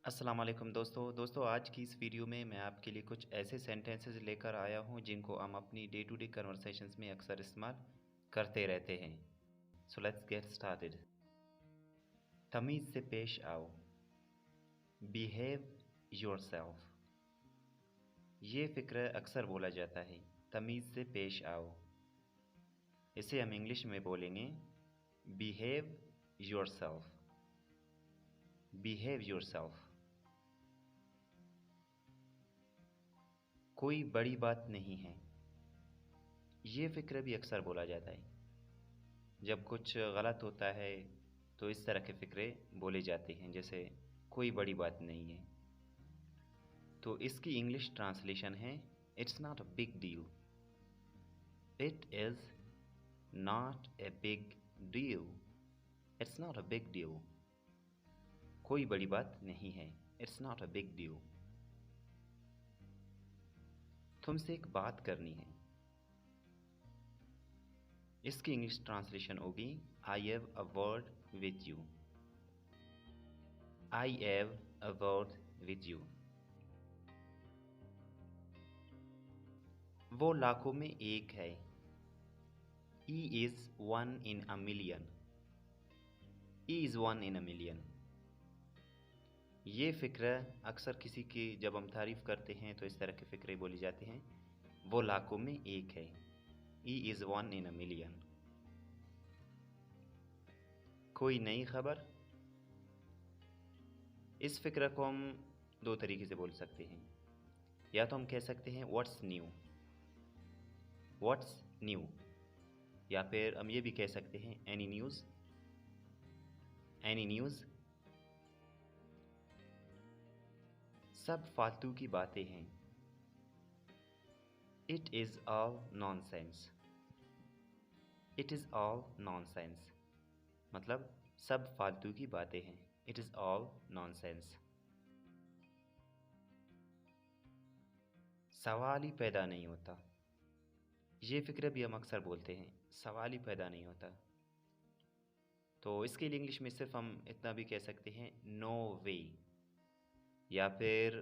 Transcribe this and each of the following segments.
अस्सलाम वालेकुम दोस्तों आज की इस वीडियो में मैं आपके लिए कुछ ऐसे सेंटेंसेस लेकर आया हूं जिनको हम अपनी डे टू डे कन्वर्सेशंस में अक्सर इस्तेमाल करते रहते हैं। So let's get started. तमीज़ से पेश आओ, बिहेव योरसेल्फ। ये फ़िक्र अक्सर बोला जाता है, तमीज़ से पेश आओ। इसे हम इंग्लिश में बोलेंगे बिहेव योरसेल्फ। Behave yourself. कोई बड़ी बात नहीं है, ये फ़िक्र भी अक्सर बोला जाता है। जब कुछ गलत होता है तो इस तरह के फ़िक्रे बोले जाते हैं, जैसे कोई बड़ी बात नहीं है। तो इसकी इंग्लिश ट्रांसलेशन है it's not a big deal. It is not a big deal. It's not a big deal. कोई बड़ी बात नहीं है, it's not a big deal. तुमसे एक बात करनी है, इसकी इंग्लिश ट्रांसलेशन होगी I have a word with you. I have a word with you. वो लाखों में एक है। He is one in a million. He is one in a million. ये फ़िक्र अक्सर किसी की जब हम तारीफ़ करते हैं तो इस तरह के फ़िक्रे बोली जाते हैं, वो लाखों में एक है। He is one in a million. कोई नई खबर। इस फ़िक्र को हम दो तरीके से बोल सकते हैं। या तो हम कह सकते हैं व्हाट्स न्यू, व्हाट्स न्यू। या फिर हम ये भी कह सकते हैं एनी न्यूज़, एनी न्यूज़। सब फालतू की बातें हैं। It is all nonsense. It is all nonsense मतलब सब फालतू की बातें हैं। It is all nonsense. सवाल ही पैदा नहीं होता। ये फ़िक्र भी हम अक्सर बोलते हैं, सवाल ही पैदा नहीं होता। तो इसके लिए इंग्लिश में सिर्फ हम इतना भी कह सकते हैं नो वे। या फिर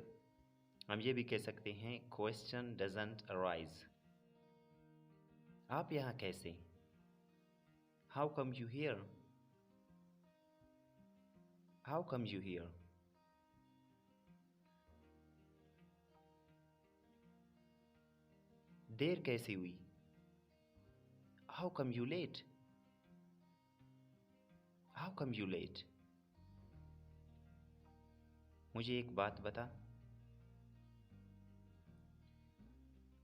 हम ये भी कह सकते हैं क्वेश्चन डजंट अराइज। आप यहाँ कैसे? How come you here? How come you here? देर कैसे हुई? How come you late? How come you late? मुझे एक बात बता।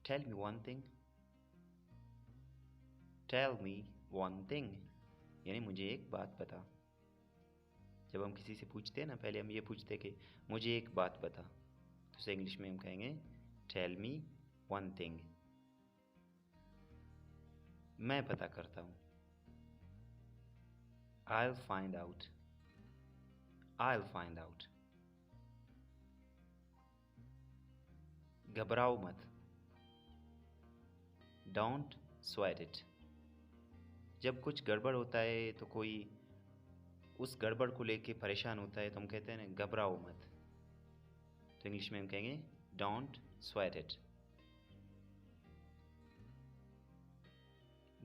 Tell me one thing. Tell me one thing यानी मुझे एक बात बता। जब हम किसी से पूछते हैं ना, पहले हम ये पूछते कि मुझे एक बात बता, तो उसे इंग्लिश में हम कहेंगे टेल मी वन थिंग। मैं पता करता हूँ। I'll find out. I'll find out. घबराओ मत। Don't sweat it. जब कुछ गड़बड़ होता है तो कोई उस गड़बड़ को लेके परेशान होता है तो हम कहते हैं ना घबराओ मत। तो इंग्लिश में हम कहेंगे Don't sweat it.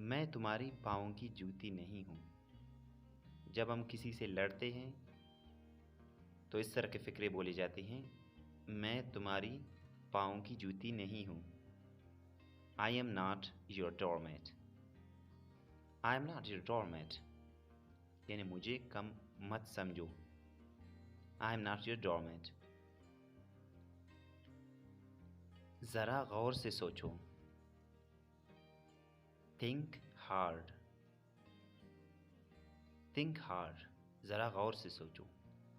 मैं तुम्हारी पाँव की जूती नहीं हूँ। जब हम किसी से लड़ते हैं तो इस तरह के फ़िक्रे बोले जाते हैं, मैं तुम्हारी पाँव की जूती नहीं हूँ। I am not your doormat. I am not your doormat. यानी मुझे कम मत समझो। I am not your doormat. ज़रा गौर से सोचो। Think hard. Think hard. ज़रा गौर से सोचो।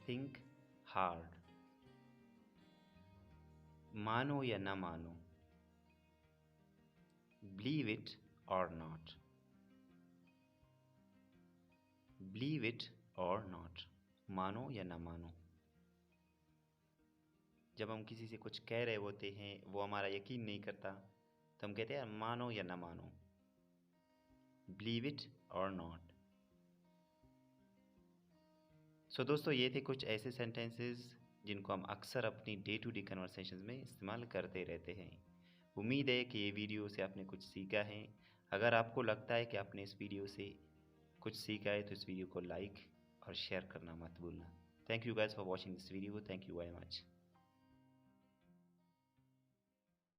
Think hard. मानो या ना मानो। Believe it or not. Believe it or not. मानो या ना मानो। जब हम किसी से कुछ कह रहे होते हैं, वो हमारा यकीन नहीं करता, तो हम कहते हैं मानो या ना मानो। Believe it or not. सो दोस्तों, ये थे कुछ ऐसे सेंटेंसेस जिनको हम अक्सर अपनी डे टू डे कन्वर्सेशंस में इस्तेमाल करते रहते हैं। उम्मीद है कि ये वीडियो से आपने कुछ सीखा है। अगर आपको लगता है कि आपने इस वीडियो से कुछ सीखा है तो इस वीडियो को लाइक और शेयर करना मत भूलना। Thank you guys for watching this video. Thank you very much.